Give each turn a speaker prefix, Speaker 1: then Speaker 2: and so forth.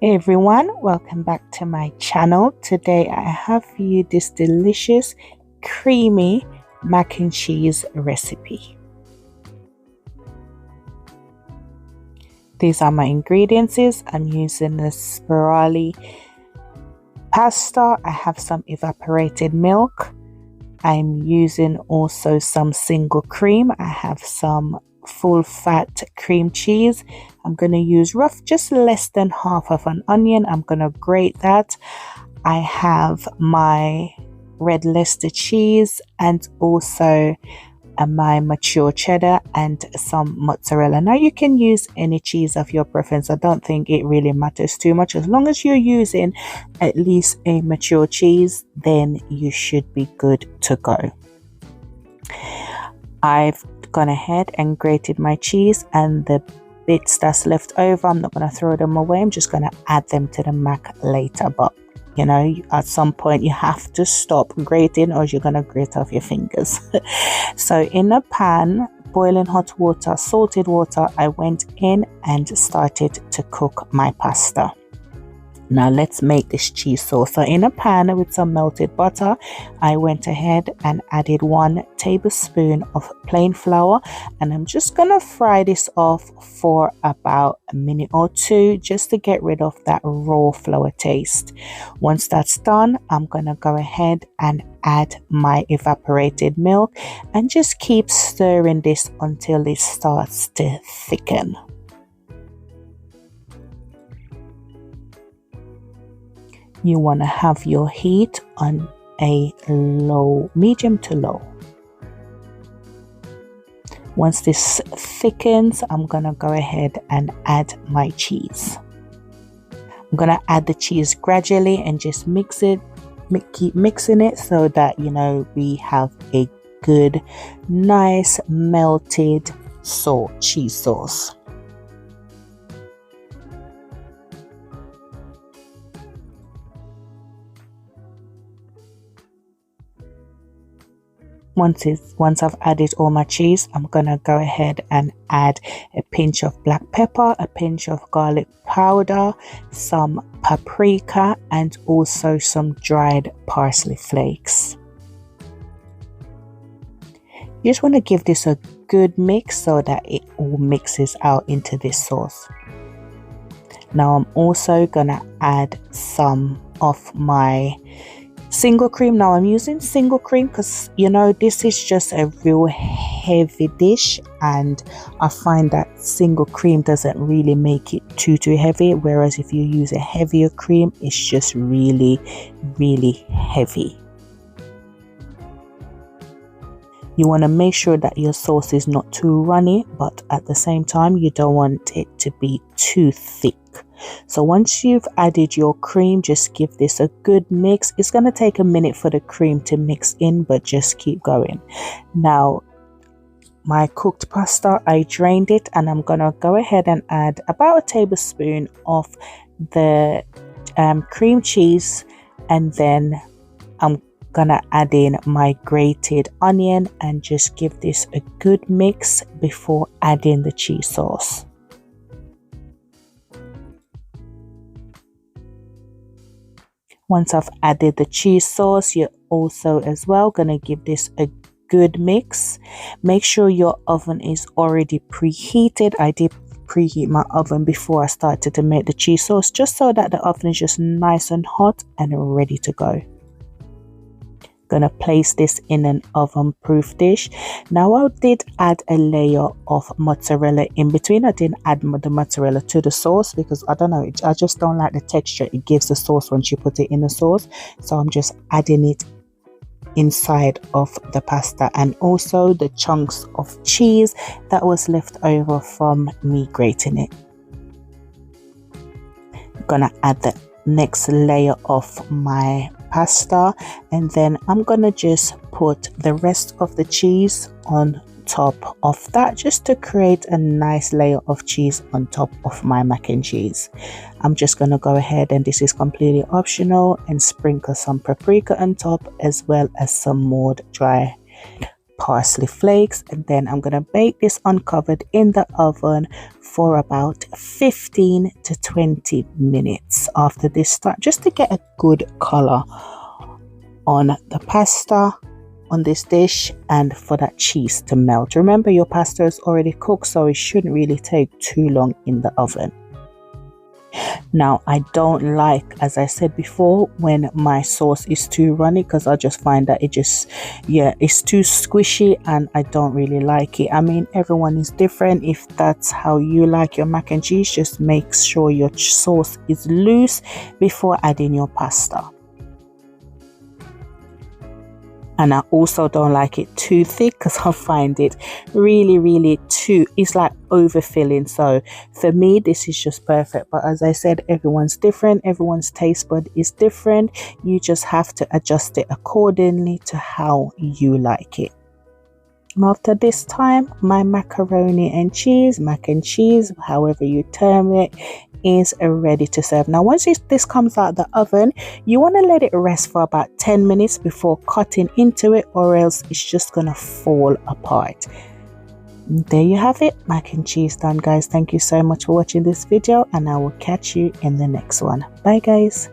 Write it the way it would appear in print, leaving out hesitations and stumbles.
Speaker 1: Hey everyone, welcome back to my channel. Today I have for you this delicious creamy mac and cheese recipe. These are my ingredients. I'm using the spirali pasta. I have some evaporated milk. I'm using also some single cream. I have some full fat cream cheese. I'm going to use just less than half of an onion. I'm going to grate that. I have my red Leicester cheese and also my mature cheddar and some mozzarella. Now you can use any cheese of your preference. I don't think it really matters too much. As long as you're using at least a mature cheese, then you should be good to go. I've gone ahead and grated my cheese, and the bits that's left over, I'm not going to throw them away. I'm just going to add them to the mac later, but you know, at some point you have to stop grating or you're going to grate off your fingers. So in a pan, boiling hot water, salted water, I went in and started to cook my pasta. Now let's make this cheese sauce. So in a pan with some melted butter, I went ahead and added 1 tablespoon of plain flour, and I'm just gonna fry this off for about a minute or two just to get rid of that raw flour taste. Once that's done, I'm gonna go ahead and add my evaporated milk and just keep stirring this until it starts to thicken. You want to have your heat on a medium to low. Once this thickens, I'm going to go ahead and add my cheese. I'm going to add the cheese gradually and just mix it, keep mixing it so that, you know, we have a good, nice melted cheese sauce. Once I've added all my cheese, I'm gonna go ahead and add a pinch of black pepper, a pinch of garlic powder, some paprika, and also some dried parsley flakes. You just want to give this a good mix so that it all mixes out into this sauce. Now I'm also gonna add some of my single cream. Now I'm using single cream because, you know, this is just a real heavy dish, and I find that single cream doesn't really make it too heavy, whereas if you use a heavier cream, it's just really heavy. You want to make sure that your sauce is not too runny, but at the same time you don't want it to be too thick. So once you've added your cream, just give this a good mix. It's going to take a minute for the cream to mix in, but just keep going. Now my cooked pasta, I drained it, and I'm going to go ahead and add about a tablespoon of the cream cheese, and then I'm gonna add in my grated onion and just give this a good mix before adding the cheese sauce. Once I've added the cheese sauce, you're also as well gonna give this a good mix. Make sure your oven is already preheated. I did preheat my oven before I started to make the cheese sauce, just so that the oven is just nice and hot and ready to go. Gonna place this in an oven proof dish. Now I did add a layer of mozzarella in between. I didn't add the mozzarella to the sauce because I don't know, I just don't like the texture it gives the sauce once you put it in the sauce. So I'm just adding it inside of the pasta, and also the chunks of cheese that was left over from me grating it. I'm gonna add the next layer of my pasta, and then I'm gonna just put the rest of the cheese on top of that, just to create a nice layer of cheese on top of my mac and cheese. I'm just gonna go ahead, and this is completely optional, and sprinkle some paprika on top, as well as some more dry parsley flakes, and then I'm gonna bake this uncovered in the oven for about 15 to 20 minutes after this start, just to get a good color on the pasta on this dish and for that cheese to melt. Remember, your pasta is already cooked, so it shouldn't really take too long in the oven. Now, I don't like, as I said before, when my sauce is too runny, because I just find that it's too squishy and I don't really like it. I mean, everyone is different. If that's how you like your mac and cheese, just make sure your sauce is loose before adding your pasta. And I also don't like it too thick, because I find it really it's like overfilling. So for me, this is just perfect. But as I said, everyone's different. Everyone's taste bud is different. You just have to adjust it accordingly to how you like it. After this time, my macaroni and cheese, mac and cheese, however you term it, is ready to serve. Now, once this comes out of the oven, you want to let it rest for about 10 minutes before cutting into it, or else it's just gonna fall apart. There you have it, mac and cheese done, guys. Thank you so much for watching this video, and I will catch you in the next one. Bye, guys.